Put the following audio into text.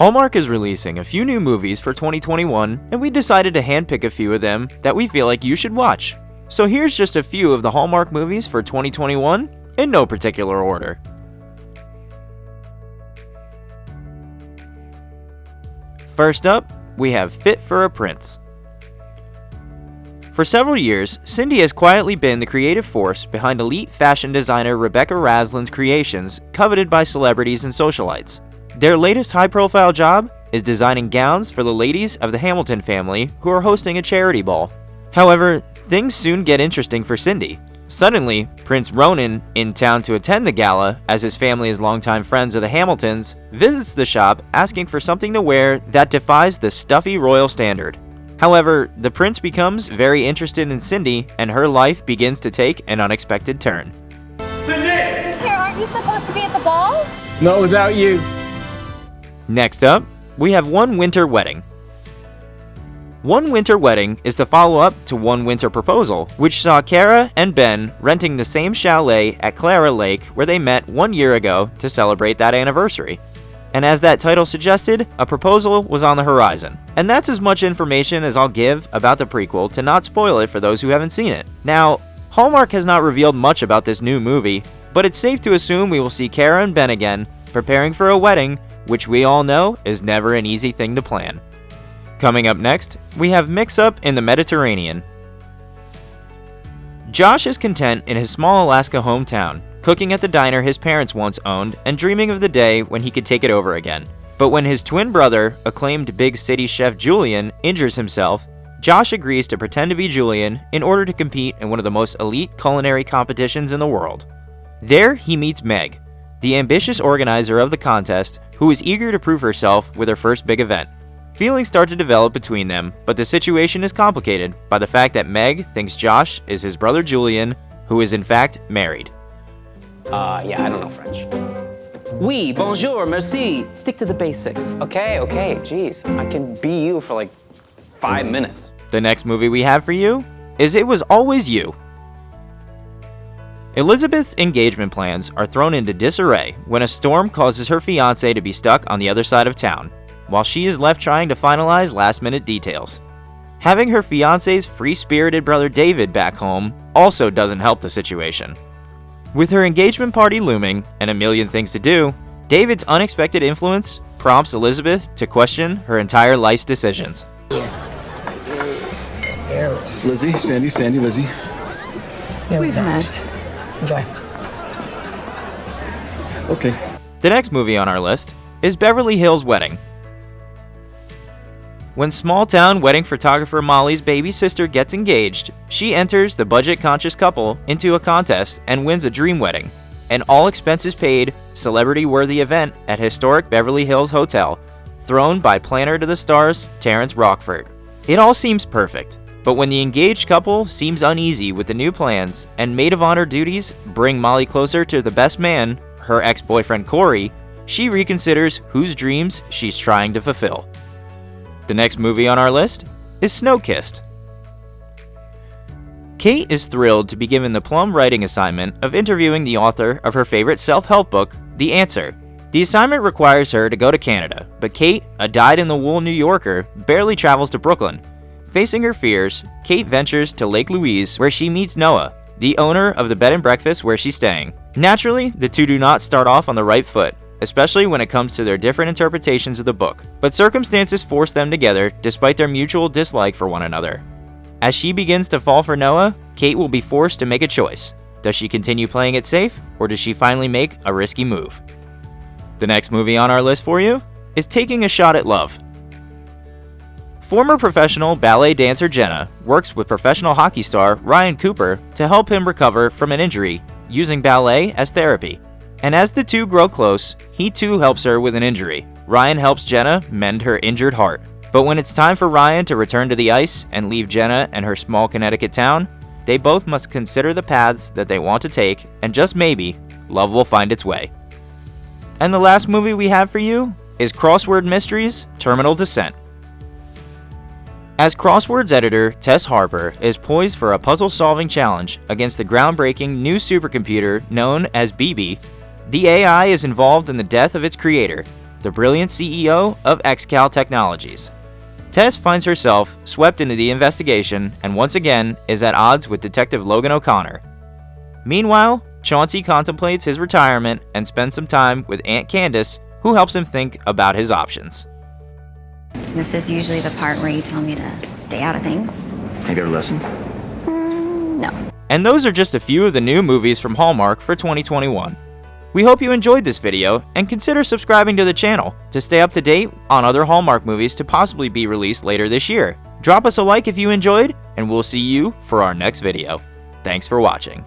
Hallmark is releasing a few new movies for 2021, and we decided to handpick a few of them that we feel like you should watch. So here's just a few of the Hallmark movies for 2021 in no particular order. First up, we have Fit for a Prince. For several years, Cindy has quietly been the creative force behind elite fashion designer Rebecca Raslin's creations coveted by celebrities and socialites. Their latest high-profile job is designing gowns for the ladies of the Hamilton family who are hosting a charity ball. However, things soon get interesting for Cindy. Suddenly, Prince Ronan, in town to attend the gala as his family is longtime friends of the Hamiltons, visits the shop asking for something to wear that defies the stuffy royal standard. However, the prince becomes very interested in Cindy and her life begins to take an unexpected turn. Cindy! Here, aren't you supposed to be at the ball? Not without you. Next up, we have One Winter Wedding. One Winter Wedding is the follow-up to One Winter Proposal, which saw Kara and Ben renting the same chalet at Clara Lake where they met 1 year ago to celebrate that anniversary. And as that title suggested, a proposal was on the horizon. And that's as much information as I'll give about the prequel to not spoil it for those who haven't seen it. Now, Hallmark has not revealed much about this new movie, but it's safe to assume we will see Kara and Ben again, preparing for a wedding, which we all know is never an easy thing to plan. Coming up next, we have MIXUP in the Mediterranean. Josh is content in his small Alaska hometown, cooking at the diner his parents once owned and dreaming of the day when he could take it over again. But when his twin brother, acclaimed big city chef Julian, injures himself, Josh agrees to pretend to be Julian in order to compete in one of the most elite culinary competitions in the world. There, he meets Meg, the ambitious organizer of the contest, who is eager to prove herself with her first big event. Feelings start to develop between them, but the situation is complicated by the fact that Meg thinks Josh is his brother Julian, who is in fact married. Yeah, I don't know French. Oui, bonjour, merci. Stick to the basics. Okay, geez. I can be you for like 5 minutes. The next movie we have for you is It Was Always You. Elizabeth's engagement plans are thrown into disarray when a storm causes her fiancé to be stuck on the other side of town, while she is left trying to finalize last-minute details. Having her fiancé's free-spirited brother David back home also doesn't help the situation. With her engagement party looming and a million things to do, David's unexpected influence prompts Elizabeth to question her entire life's decisions. Lizzie, Sandy, Lizzie. We've met. Enjoy. Okay. The next movie on our list is Beverly Hills Wedding. When small-town wedding photographer Molly's baby sister gets engaged, she enters the budget-conscious couple into a contest and wins a dream wedding, an all-expenses-paid, celebrity-worthy event at historic Beverly Hills Hotel, thrown by planner to the stars Terrence Rockford. It all seems perfect, but when the engaged couple seems uneasy with the new plans and maid of honor duties bring Molly closer to the best man, her ex-boyfriend Corey, she reconsiders whose dreams she's trying to fulfill. The next movie on our list is Snow-Kissed. Kate is thrilled to be given the plum writing assignment of interviewing the author of her favorite self-help book, The Answer. The assignment requires her to go to Canada, but Kate, a dyed-in-the-wool New Yorker, barely travels to Brooklyn. Facing her fears, Kate ventures to Lake Louise where she meets Noah, the owner of the bed and breakfast where she's staying. Naturally, the two do not start off on the right foot, especially when it comes to their different interpretations of the book, but circumstances force them together despite their mutual dislike for one another. As she begins to fall for Noah, Kate will be forced to make a choice. Does she continue playing it safe, or does she finally make a risky move? The next movie on our list for you is Taking a Shot at Love. Former professional ballet dancer Jenna works with professional hockey star Ryan Cooper to help him recover from an injury, using ballet as therapy. And as the two grow close, he too helps her with an injury. Ryan helps Jenna mend her injured heart. But when it's time for Ryan to return to the ice and leave Jenna and her small Connecticut town, they both must consider the paths that they want to take, and just maybe, love will find its way. And the last movie we have for you is Crossword Mysteries: Terminal Descent. As Crosswords editor, Tess Harper is poised for a puzzle-solving challenge against the groundbreaking new supercomputer known as BB. The AI is involved in the death of its creator, the brilliant CEO of XCal Technologies. Tess finds herself swept into the investigation and once again is at odds with Detective Logan O'Connor. Meanwhile, Chauncey contemplates his retirement and spends some time with Aunt Candace, who helps him think about his options. This is usually the part where you tell me to stay out of things. Have you ever listened? No. And those are just a few of the new movies from Hallmark for 2021. We hope you enjoyed this video and consider subscribing to the channel to stay up to date on other Hallmark movies to possibly be released later this year. Drop us a like if you enjoyed, and we'll see you for our next video. Thanks for watching.